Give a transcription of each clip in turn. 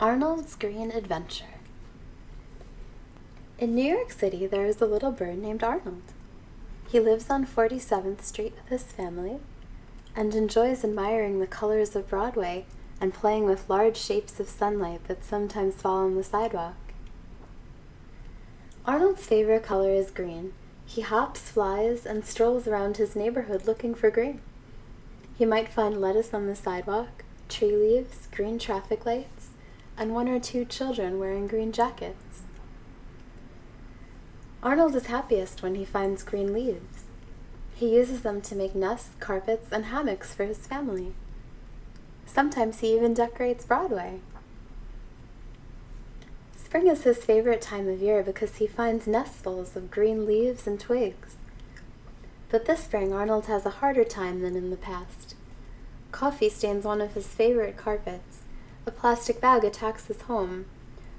Arnold's Green Adventure. In New York City, there is a little bird named Arnold. He lives on 47th Street with his family and enjoys admiring the colors of Broadway and playing with large shapes of sunlight that sometimes fall on the sidewalk. Arnold's favorite color is green. He hops, flies, and strolls around his neighborhood looking for green. He might find lettuce on the sidewalk, tree leaves, green traffic lights, and one or two children wearing green jackets. Arnold is happiest when he finds green leaves. He uses them to make nests, carpets, and hammocks for his family. Sometimes he even decorates Broadway. Spring is his favorite time of year because he finds nestfuls of green leaves and twigs. But this spring, Arnold has a harder time than in the past. Coffee stains one of his favorite carpets. A plastic bag attacks his home.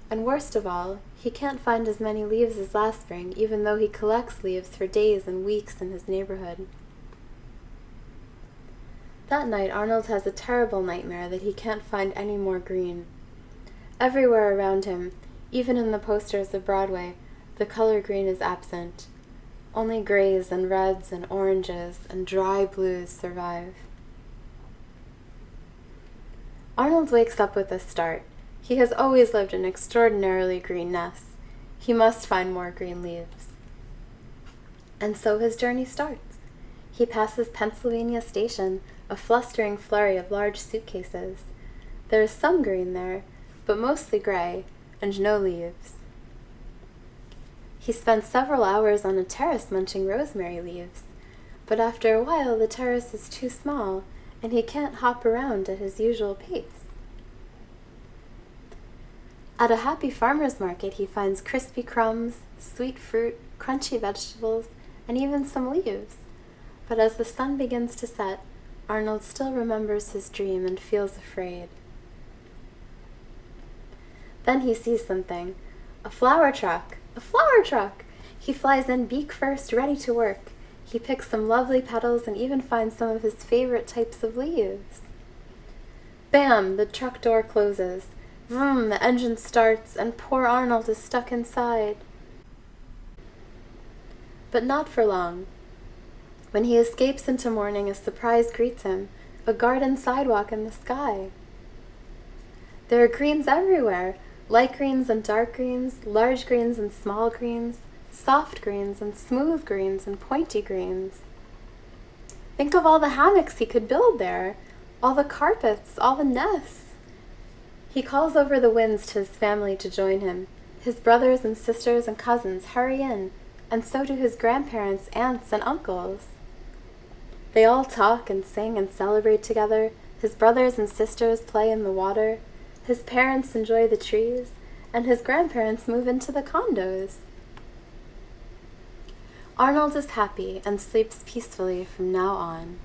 And worst of all, he can't find as many leaves as last spring, even though he collects leaves for days and weeks in his neighborhood. That night, Arnold has a terrible nightmare that he can't find any more green. Everywhere around him, even in the posters of Broadway, the color green is absent. Only grays and reds and oranges and dry blues survive. Arnold wakes up with a start. He has always lived in extraordinarily green nests. He must find more green leaves. And so his journey starts. He passes Pennsylvania Station, a flustering flurry of large suitcases. There is some green there, but mostly gray, and no leaves. He spends several hours on a terrace munching rosemary leaves, but after a while the terrace is too small, and he can't hop around at his usual pace. At a happy farmer's market, he finds crispy crumbs, sweet fruit, crunchy vegetables, and even some leaves. But as the sun begins to set, Arnold still remembers his dream and feels afraid. Then he sees something. A flower truck! A flower truck! He flies in beak first, ready to work. He picks some lovely petals and even finds some of his favorite types of leaves. Bam! The truck door closes. Vroom! The engine starts, and poor Arnold is stuck inside. But not for long. When he escapes into morning, a surprise greets him, a garden sidewalk in the sky. There are greens everywhere, light greens and dark greens, large greens and small greens, soft greens and smooth greens and pointy greens. Think of all the hammocks he could build there, all the carpets, all the nests. He calls over the winds to his family to join him. His brothers and sisters and cousins hurry in, and so do his grandparents, aunts, and uncles. They all talk and sing and celebrate together. His brothers and sisters play in the water. His parents enjoy the trees, and his grandparents move into the condos. Arnold is happy and sleeps peacefully from now on.